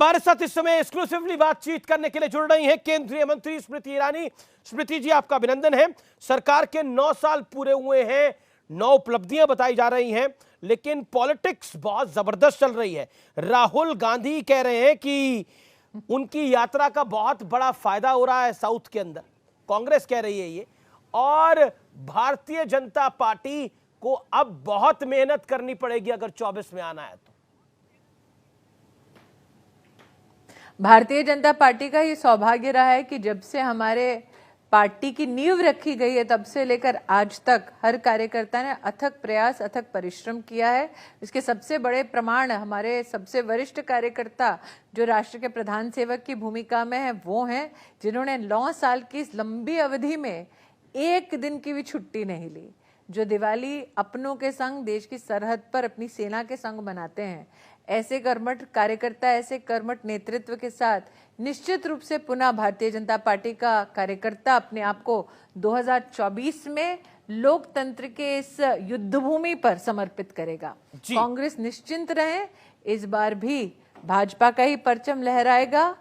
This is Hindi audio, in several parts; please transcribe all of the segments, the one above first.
हमारे साथ इस समय एक्सक्लूसिवली बातचीत करने के लिए जुड़ रही हैं केंद्रीय मंत्री स्मृति ईरानी। स्मृति जी, आपका अभिनंदन है। सरकार के 9 साल पूरे हुए हैं, 9 उपलब्धियां बताई जा रही हैं, लेकिन पॉलिटिक्स बहुत जबरदस्त चल रही है। राहुल गांधी कह रहे हैं कि उनकी यात्रा का बहुत बड़ा फायदा हो रहा है साउथ के अंदर, कांग्रेस कह रही है ये, और भारतीय जनता पार्टी को अब बहुत मेहनत करनी पड़ेगी अगर 24 में आना है तो। भारतीय जनता पार्टी का ये सौभाग्य रहा है कि जब से हमारे पार्टी की नींव रखी गई है तब से लेकर आज तक हर कार्यकर्ता ने अथक प्रयास, अथक परिश्रम किया है। इसके सबसे बड़े प्रमाण हमारे सबसे वरिष्ठ कार्यकर्ता जो राष्ट्र के प्रधान सेवक की भूमिका में है वो हैं, जिन्होंने 9 साल की इस लंबी अवधि में एक दिन की भी छुट्टी नहीं ली। जो दिवाली अपनों के संग देश की सरहद पर अपनी सेना के संग मनाते हैं, ऐसे कर्मठ कार्यकर्ता, ऐसे कर्मठ नेतृत्व के साथ निश्चित रूप से पुनः भारतीय जनता पार्टी का कार्यकर्ता अपने आप को 2024 में लोकतंत्र के इस युद्ध भूमि पर समर्पित करेगा। कांग्रेस निश्चिंत रहे, इस बार भी भाजपा का ही परचम लहराएगा,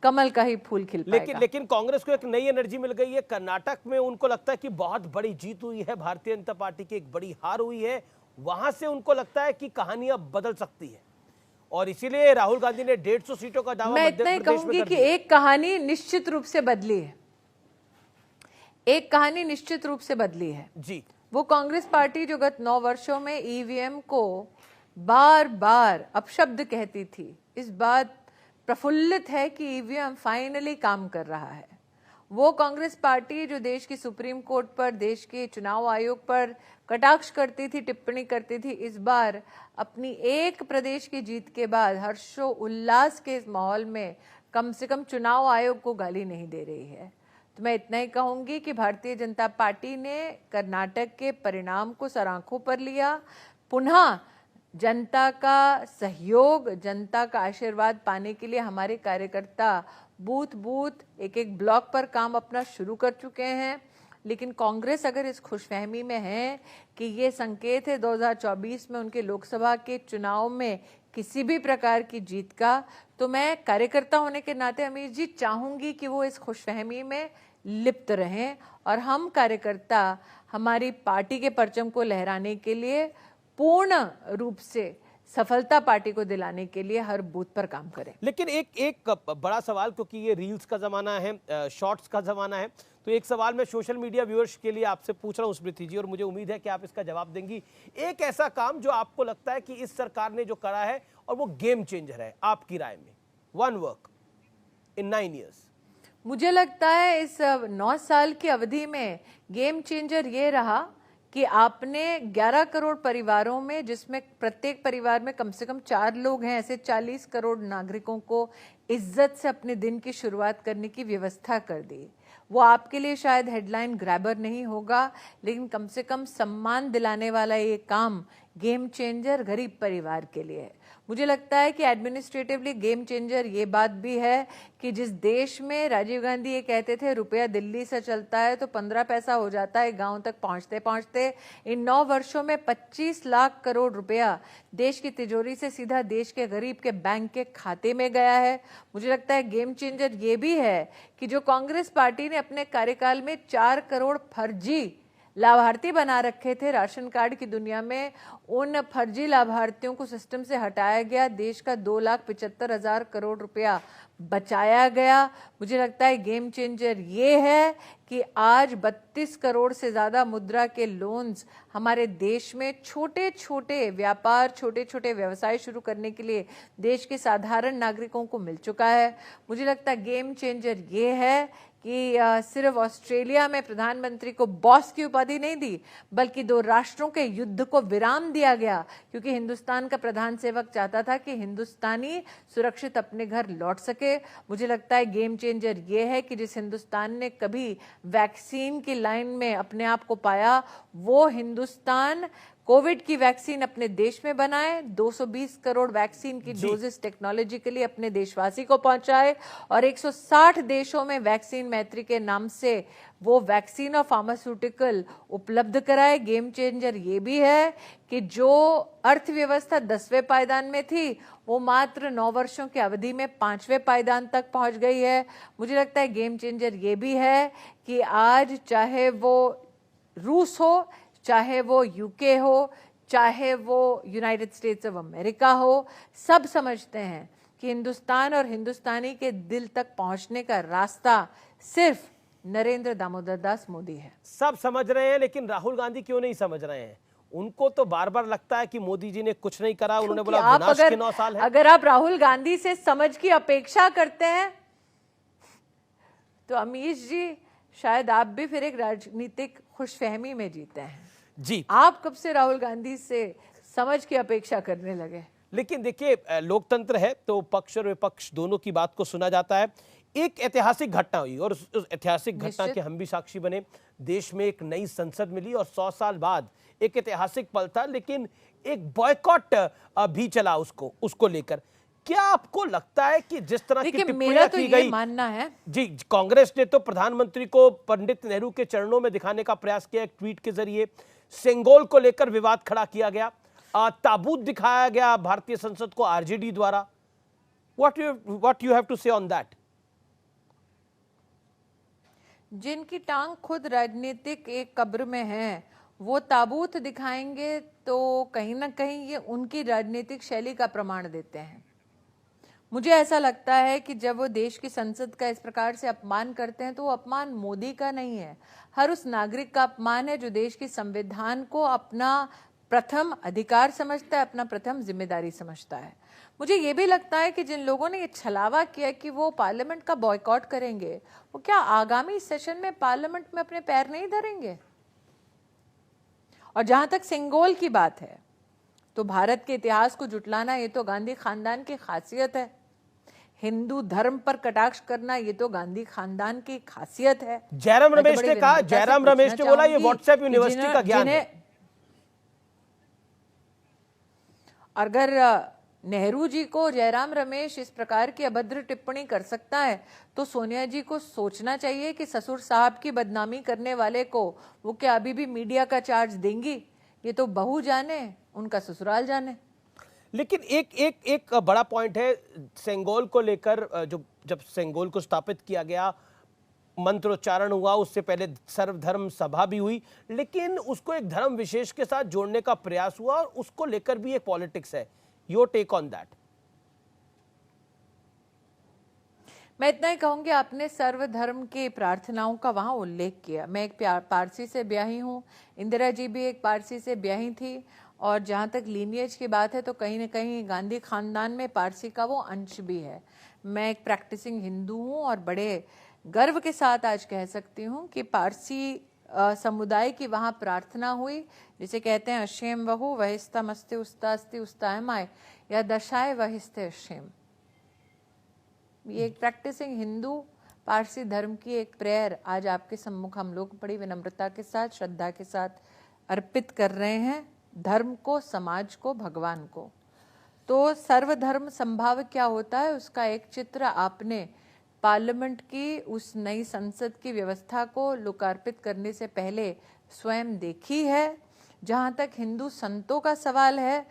कमल का ही फूल खिल पाएगा। लेकिन कांग्रेस को एक नई एनर्जी मिल गई है। कर्नाटक में उनको लगता है कि बहुत बड़ी जीत हुई है, भारतीय जनता पार्टी की एक बड़ी हार हुई है, वहां से उनको लगता है कि कहानी अब बदल सकती है, और इसीलिए राहुल गांधी ने 150 सीटों का दावा मैं इतना ही कहूंगी कि एक कहानी निश्चित रूप से बदली है, एक कहानी निश्चित रूप से बदली है जी। वो कांग्रेस पार्टी जो गत 9 वर्षों में ईवीएम को बार बार अपशब्द कहती थी, इस बात प्रफुल्लित है कि ईवीएम फाइनली काम कर रहा है। वो कांग्रेस पार्टी जो देश की सुप्रीम कोर्ट पर, देश के चुनाव आयोग पर कटाक्ष करती थी, टिप्पणी करती थी, इस बार अपनी एक प्रदेश की जीत के बाद हर्षो उल्लास के इस माहौल में कम से कम चुनाव आयोग को गाली नहीं दे रही है। तो मैं इतना ही कहूंगी कि भारतीय जनता पार्टी ने कर्नाटक के परिणाम को सर आंखों पर लिया, पुनः जनता का सहयोग, जनता का आशीर्वाद पाने के लिए हमारे कार्यकर्ता बूथ बूथ, एक एक ब्लॉक पर काम अपना शुरू कर चुके हैं। लेकिन कांग्रेस अगर इस खुशफहमी में है कि ये संकेत है 2024 में उनके लोकसभा के चुनाव में किसी भी प्रकार की जीत का, तो मैं कार्यकर्ता होने के नाते अमीर जी चाहूंगी कि वो इस खुशफहमी में लिप्त रहें और हम कार्यकर्ता हमारी पार्टी के परचम को लहराने के लिए पूर्ण रूप से सफलता पार्टी को दिलाने के लिए हर बूथ पर काम करें। लेकिन एक बड़ा सवाल, क्योंकि ये रील्स का जमाना है, शॉर्ट्स का जमाना है, तो एक सवाल मैं सोशल मीडिया व्यूअर्स के लिए आपसे पूछ रहा हूं स्मृति जी, और मुझे उम्मीद है कि आप इसका जवाब देंगी। एक ऐसा काम जो आपको लगता है कि इस सरकार ने जो करा है और वो गेम चेंजर है आपकी राय में, वन वर्क इन 9 years। मुझे लगता है इस 9 साल की अवधि में गेम चेंजर ये रहा कि आपने 11 करोड़ परिवारों में, जिसमें प्रत्येक परिवार में कम से कम 4 लोग हैं, ऐसे 40 करोड़ नागरिकों को इज्जत से अपने दिन की शुरुआत करने की व्यवस्था कर दी। वो आपके लिए शायद हेडलाइन ग्रैबर नहीं होगा, लेकिन कम से कम सम्मान दिलाने वाला ये काम गेम चेंजर गरीब परिवार के लिए है। मुझे लगता है कि एडमिनिस्ट्रेटिवली गेम चेंजर ये बात भी है कि जिस देश में राजीव गांधी ये कहते थे रुपया दिल्ली से चलता है तो 15 पैसा हो जाता है गांव तक पहुंचते पहुंचते, इन 9 वर्षों में 25 लाख करोड़ रुपया देश की तिजोरी से सीधा देश के गरीब के बैंक के खाते में गया है। मुझे लगता है गेम चेंजर ये भी है कि जो कांग्रेस पार्टी ने अपने कार्यकाल में 4 करोड़ फर्जी लाभार्थी बना रखे थे राशन कार्ड की दुनिया में, उन फर्जी लाभार्थियों को सिस्टम से हटाया गया, देश का 2,75,000 करोड़ रुपया बचाया गया। मुझे लगता है गेम चेंजर ये है कि आज 32 करोड़ से ज़्यादा मुद्रा के लोन्स हमारे देश में छोटे छोटे व्यापार, छोटे छोटे व्यवसाय शुरू करने के लिए देश के साधारण नागरिकों को मिल चुका है। मुझे लगता है गेम चेंजर ये है कि सिर्फ ऑस्ट्रेलिया में प्रधानमंत्री को बॉस की उपाधि नहीं दी, बल्कि 2 राष्ट्रों के युद्ध को विराम दिया गया, क्योंकि हिंदुस्तान का प्रधान सेवक चाहता था कि हिंदुस्तानी सुरक्षित अपने घर लौट सके। मुझे लगता है गेम चेंजर ये है कि जिस हिंदुस्तान ने कभी वैक्सीन की लाइन में अपने आप को पाया, वो हिंदुस्तान कोविड की वैक्सीन अपने देश में बनाए, 220 करोड़ वैक्सीन की डोजेस टेक्नोलॉजिकली अपने देशवासी को पहुंचाए और 160 देशों में वैक्सीन मैत्री के नाम से वो वैक्सीन और फार्मास्यूटिकल उपलब्ध कराए। गेम चेंजर ये भी है कि जो अर्थव्यवस्था 10वें पायदान में थी वो मात्र 9 वर्षों की अवधि में 5वें पायदान तक पहुंच गई है। मुझे लगता है गेम चेंजर ये भी है कि आज चाहे वो रूस हो, चाहे वो यूके हो, चाहे वो यूनाइटेड स्टेट्स ऑफ अमेरिका हो, सब समझते हैं कि हिंदुस्तान और हिंदुस्तानी के दिल तक पहुंचने का रास्ता सिर्फ नरेंद्र दामोदर दास मोदी है। सब समझ रहे हैं, लेकिन राहुल गांधी क्यों नहीं समझ रहे हैं? उनको तो बार बार लगता है कि मोदी जी ने कुछ नहीं करा। उन्होंने बोला विनाश के 9 साल है। अगर आप राहुल गांधी से समझ की अपेक्षा करते हैं तो अमीश जी शायद आप भी फिर एक राजनीतिक खुशफहमी में जीते हैं जी। आप कब से राहुल गांधी से समझ की अपेक्षा करने लगे? लेकिन देखिए, लोकतंत्र है तो पक्ष और विपक्ष दोनों की बात को सुना जाता है। एक ऐतिहासिक घटना हुई और उस ऐतिहासिक घटना के हम भी साक्षी बने। देश में एक नई संसद मिली और 100 साल बाद एक ऐतिहासिक पल था, लेकिन एक बॉयकॉट भी चला उसको लेकर। क्या आपको लगता है कि जिस तरह की टिप्पणियां की गई, मानना है जी, कांग्रेस ने तो प्रधानमंत्री को पंडित नेहरू के चरणों में दिखाने का प्रयास किया एक ट्वीट के जरिए। सेंगोल को लेकर विवाद खड़ा किया गया, ताबूत दिखाया गया भारतीय संसद को आरजेडी द्वारा। व्हाट यू हैव टू से ऑन दैट? जिनकी टांग खुद राजनीतिक एक कब्र में है वो ताबूत दिखाएंगे तो कहीं ना कहीं ये उनकी राजनीतिक शैली का प्रमाण देते हैं। मुझे ऐसा लगता है कि जब वो देश की संसद का इस प्रकार से अपमान करते हैं तो वो अपमान मोदी का नहीं है, हर उस नागरिक का अपमान है जो देश की संविधान को अपना प्रथम अधिकार समझता है, अपना प्रथम जिम्मेदारी समझता है। मुझे ये भी लगता है कि जिन लोगों ने ये छलावा किया कि वो पार्लियामेंट का बॉयकॉट करेंगे, वो क्या आगामी सेशन में पार्लियामेंट में अपने पैर नहीं धरेंगे? और जहां तक सेंगोल की बात है तो भारत के इतिहास को जुटलाना ये तो गांधी खानदान की खासियत है। हिंदू धर्म पर कटाक्ष करना ये तो गांधी खानदान की खासियत है। जयराम रमेश ने कहा, जयराम रमेश ने बोला ये व्हाट्सएप यूनिवर्सिटी का ज्ञान है। अगर नेहरू जी को जयराम रमेश इस प्रकार की अभद्र टिप्पणी कर सकता है तो सोनिया जी को सोचना चाहिए कि ससुर साहब की बदनामी करने वाले को वो क्या अभी भी मीडिया का चार्ज देंगी? ये तो बहू जाने, उनका ससुराल जाने। लेकिन एक बड़ा पॉइंट है सेंगोल को लेकर। जब सेंगोल को स्थापित किया गया, मंत्रोच्चारण हुआ, उससे पहले सर्वधर्म सभा भी हुई, लेकिन उसको एक धर्म विशेष के साथ जोड़ने का प्रयास हुआ और उसको लेकर भी एक पॉलिटिक्स है। Your take on that? मैं इतना ही कहूंगी, आपने सर्वधर्म की प्रार्थनाओं का वहां उल्लेख किया। मैं एक पारसी से ब्याही हूँ, इंदिरा जी भी एक पारसी से ब्याही थी, और जहाँ तक लीनियज की बात है तो कहीं ना कहीं गांधी खानदान में पारसी का वो अंश भी है। मैं एक प्रैक्टिसिंग हिंदू हूँ और बड़े गर्व के साथ आज कह सकती हूँ कि पारसी समुदाय की वहाँ प्रार्थना हुई, जिसे कहते हैं अशेम वहु वहिस्तमस्ति उस्तास्ति उस्तायमाय या दशाए वहिस्ते अशेम। ये एक प्रैक्टिसिंग हिंदू पारसी धर्म की एक प्रेयर आज आपके सम्मुख हम लोग बड़ी विनम्रता के साथ, श्रद्धा के साथ अर्पित कर रहे हैं, धर्म को, समाज को, भगवान को। तो सर्वधर्म संभाव क्या होता है उसका एक चित्र आपने पार्लियामेंट की उस नई संसद की व्यवस्था को लोकार्पित करने से पहले स्वयं देखी है। जहां तक हिंदू संतों का सवाल है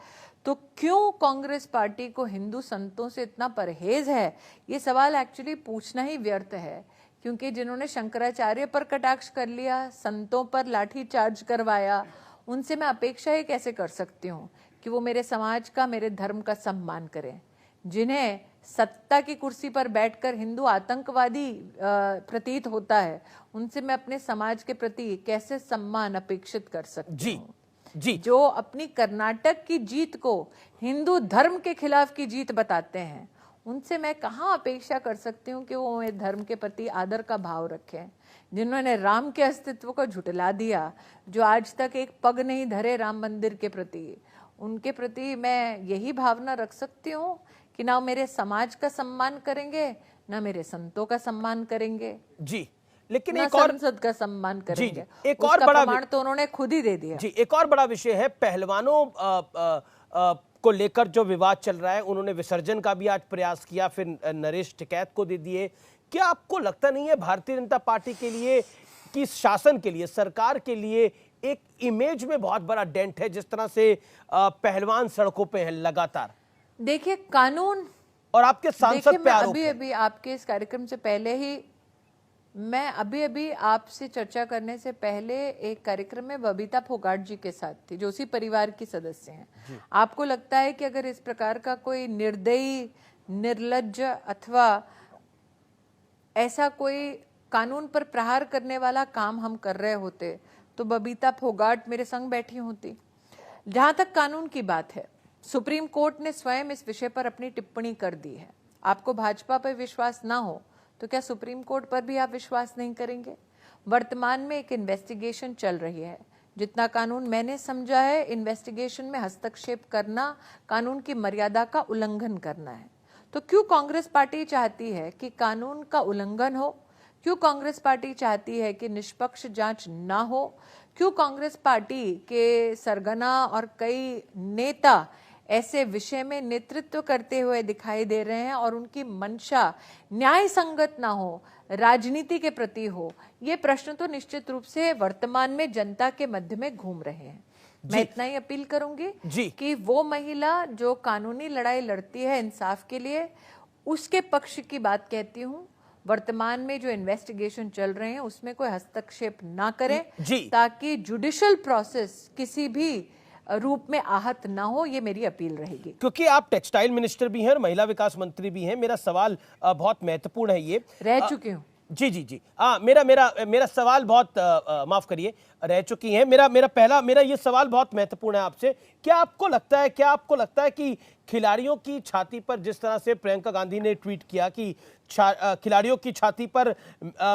तो क्यों कांग्रेस पार्टी को हिंदू संतों से इतना परहेज है, ये सवाल एक्चुअली पूछना ही व्यर्थ है। क्योंकि जिन्होंने शंकराचार्य पर कटाक्ष कर लिया, संतों पर लाठी चार्ज करवाया, उनसे मैं अपेक्षा ही कैसे कर सकती हूँ कि वो मेरे समाज का, मेरे धर्म का सम्मान करें। जिन्हें सत्ता की कुर्सी पर बैठकर हिंदू आतंकवादी प्रतीत होता है, उनसे मैं अपने समाज के प्रति कैसे सम्मान अपेक्षित कर सकती हूँ? जी, जो अपनी कर्नाटक की जीत को हिंदू धर्म के खिलाफ की जीत बताते हैं, उनसे मैं कहाँ अपेक्षा कर सकती हूँ कि वो मेरे धर्म के प्रति आदर का भाव रखें। जिन्होंने राम के अस्तित्व को झुठला दिया, जो आज तक एक पग नहीं धरे राम मंदिर के प्रति, उनके प्रति मैं यही भावना रख सकती हूँ कि ना मेरे समाज का सम्मान करेंगे, ना मेरे संतों का सम्मान करेंगे। जी, लेकिन ना एक और संसद का सम्मान करेंगे। एक और उसका बड़ा प्रमाण तो उन्होंने खुद ही दे दिया। जी, एक और बड़ा विषय है पहलवानों को लेकर जो विवाद चल रहा है। उन्होंने विसर्जन का भी आज प्रयास किया, फिर नरेश टिकैत को दे दिए। क्या आपको लगता नहीं है भारतीय जनता पार्टी के लिए कि शासन के लिए, सरकार के लिए एक इमेज में बहुत बड़ा डेंट है, जिस तरह से पहलवान सड़कों पे हैं लगातार? देखिए कानून, और आपके सांसद पे मैं आरोप है। अभी आपके इस कार्यक्रम से पहले ही, मैं अभी आपसे चर्चा करने से पहले एक कार्यक्रम में बबीता फोगाट जी के साथ थी, जो उसी परिवार की सदस्य हैं। आपको लगता है कि अगर इस प्रकार का कोई निर्दयी, निर्लज्ज अथवा ऐसा कोई कानून पर प्रहार करने वाला काम हम कर रहे होते तो बबीता फोगाट मेरे संग बैठी होती? जहां तक कानून की बात है, सुप्रीम कोर्ट ने स्वयं इस विषय पर अपनी टिप्पणी कर दी है। आपको भाजपा पर विश्वास ना हो तो क्या सुप्रीम कोर्ट पर भी आप विश्वास नहीं करेंगे? वर्तमान में एक इन्वेस्टिगेशन चल रही है। जितना कानून मैंने समझा है, इन्वेस्टिगेशन में हस्तक्षेप करना कानून की मर्यादा का उल्लंघन करना है। तो क्यों कांग्रेस पार्टी चाहती है कि कानून का उल्लंघन हो? क्यों कांग्रेस पार्टी चाहती है कि निष्पक्ष जांच ना हो? क्यों कांग्रेस पार्टी के सरगना और कई नेता ऐसे विषय में नेतृत्व करते हुए दिखाई दे रहे हैं और उनकी मंशा न्याय संगत ना हो, राजनीति के प्रति हो? ये प्रश्न तो निश्चित रूप से वर्तमान में जनता के मध्य में घूम रहे हैं। मैं इतना ही अपील करूंगी कि वो महिला जो कानूनी लड़ाई लड़ती है इंसाफ के लिए, उसके पक्ष की बात कहती हूं। वर्तमान में जो इन्वेस्टिगेशन चल रहे हैं उसमें कोई हस्तक्षेप ना करें, ताकि जुडिशियल प्रोसेस किसी भी रूप में आहत ना हो। ये मेरी अपील रहेगी। क्योंकि आप टेक्सटाइल मिनिस्टर भी हैं और महिला विकास मंत्री भी हैं, मेरा सवाल बहुत महत्वपूर्ण है। ये रह चुकी हूँ। जी मेरा सवाल बहुत माफ करिए, रह चुकी हैं। मेरा ये सवाल बहुत महत्वपूर्ण है आपसे। क्या आपको लगता है कि खिलाड़ियों की छाती पर, जिस तरह से प्रियंका गांधी ने ट्वीट किया कि खिलाड़ियों की छाती पर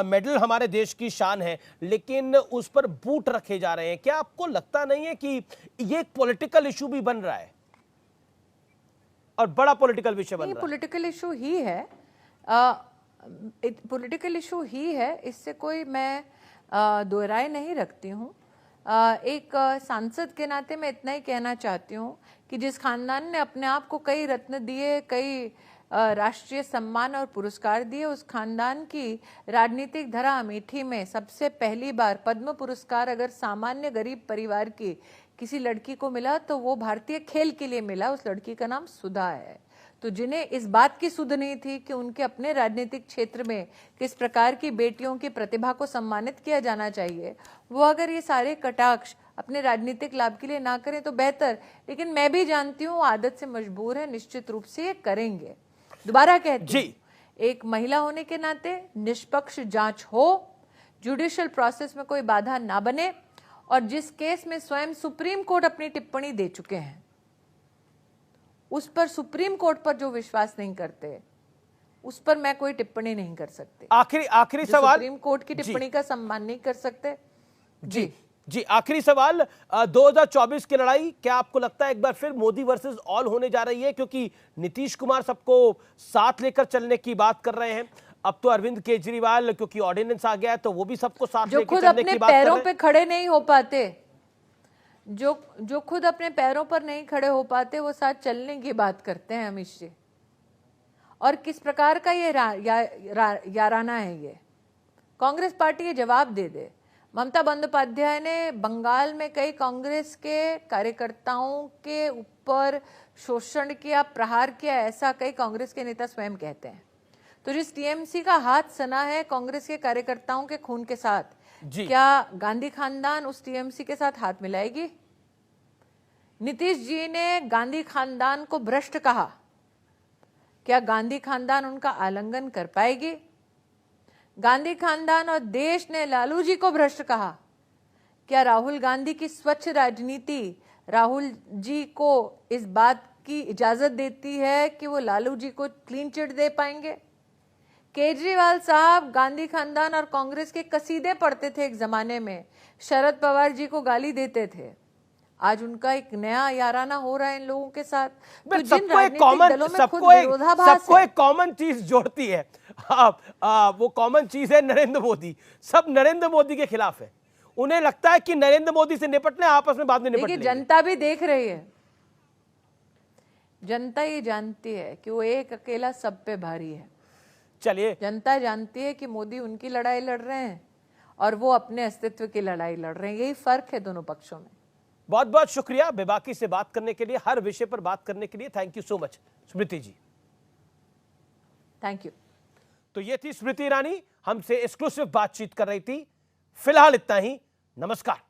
मेडल हमारे देश की शान है, लेकिन उस पर बूट रखे जा रहे हैं, क्या आपको लगता नहीं है कि ये एक पॉलिटिकल इशू भी बन रहा है और बड़ा पॉलिटिकल विषय बन रहा है? पॉलिटिकल इशू ही है, पॉलिटिकल इशू ही है, इससे कोई मैं दो राय नहीं रखती हूँ। एक सांसद के नाते मैं इतना ही कहना चाहती हूँ कि जिस खानदान ने अपने आप को कई रत्न दिए, कई राष्ट्रीय सम्मान और पुरस्कार दिए, उस खानदान की राजनीतिक धरा अमेठी में सबसे पहली बार पद्म पुरस्कार अगर सामान्य गरीब परिवार की किसी लड़की को मिला तो वो भारतीय खेल के लिए मिला। उस लड़की का नाम सुधा है। तो जिन्हें इस बात की सुध नहीं थी कि उनके अपने राजनीतिक क्षेत्र में किस प्रकार की बेटियों की प्रतिभा को सम्मानित किया जाना चाहिए, वो अगर ये सारे कटाक्ष अपने राजनीतिक लाभ के लिए ना करें तो बेहतर। लेकिन मैं भी जानती हूँ आदत से मजबूर है, निश्चित रूप से ये करेंगे। दोबारा कहती हूँ, एक महिला होने के नाते निष्पक्ष जांच हो, जुडिशियल प्रोसेस में कोई बाधा ना बने, और जिस केस में स्वयं सुप्रीम कोर्ट अपनी टिप्पणी दे चुके हैं उस पर, सुप्रीम कोर्ट पर जो विश्वास नहीं करते उस पर मैं कोई टिप्पणी नहीं कर सकती। आखिरी सवाल, सुप्रीम कोर्ट की टिप्पणी का सम्मान नहीं कर सकते। जी आखिरी सवाल, 2024 की लड़ाई क्या आपको लगता है एक बार फिर मोदी वर्सेस ऑल होने जा रही है? क्योंकि नीतीश कुमार सबको साथ लेकर चलने की बात कर रहे हैं, अब तो अरविंद केजरीवाल क्योंकि ऑर्डिनेंस आ गया है तो वो भी सबको साथ लेकर चलने की बात कर रहे हैं। जो खुद अपने पैरों पे खड़े नहीं हो पाते, जो खुद अपने पैरों पर नहीं खड़े हो पाते, वो साथ चलने की बात करते हैं अमित जी। और किस प्रकार का ये याराना है ये? कांग्रेस पार्टी ये जवाब दे दे। ममता बंदोपाध्याय ने बंगाल में कई कांग्रेस के कार्यकर्ताओं के ऊपर शोषण किया, प्रहार किया, ऐसा कई कांग्रेस के नेता स्वयं कहते हैं। तो जिस टीएमसी का हाथ सना है कांग्रेस के कार्यकर्ताओं के खून के साथ, क्या गांधी खानदान उस टीएमसी के साथ हाथ मिलाएगी? नीतीश जी ने गांधी खानदान को भ्रष्ट कहा, क्या गांधी खानदान उनका आलिंगन कर पाएगी? गांधी खानदान और देश ने लालू जी को भ्रष्ट कहा, क्या राहुल गांधी की स्वच्छ राजनीति राहुल जी को इस बात की इजाजत देती है कि वो लालू जी को क्लीन चिट दे पाएंगे? केजरीवाल साहब गांधी खानदान और कांग्रेस के कसीदे पढ़ते थे एक जमाने में, शरद पवार जी को गाली देते थे। आज उनका एक नया याराना हो रहा है इन लोगों के साथ। तो जिन सबको एक राजनीतिक कॉमन दलों में खुद विरोधाभास सबको है, एक कॉमन चीज जोड़ती है। वो कॉमन चीज है नरेंद्र मोदी। सब नरेंद्र मोदी के खिलाफ है। उन्हें लगता है कि नरेंद्र मोदी से निपटने, आपस में बाद में निपट देखिए लेंगे। जनता भी देख रही है, जनता ये जानती है कि वो एक अकेला सब पे भारी है। चलिए, जनता जानती है कि मोदी उनकी लड़ाई लड़ रहे हैं और वो अपने अस्तित्व की लड़ाई लड़ रहे हैं। यही फर्क है दोनों पक्षों में। बहुत बहुत शुक्रिया बेबाकी से बात करने के लिए, हर विषय पर बात करने के लिए। Thank you so much Smriti ji. Thank you. तो ये थी स्मृति ईरानी, हमसे एक्सक्लूसिव बातचीत कर रही थी। फिलहाल इतना ही, नमस्कार।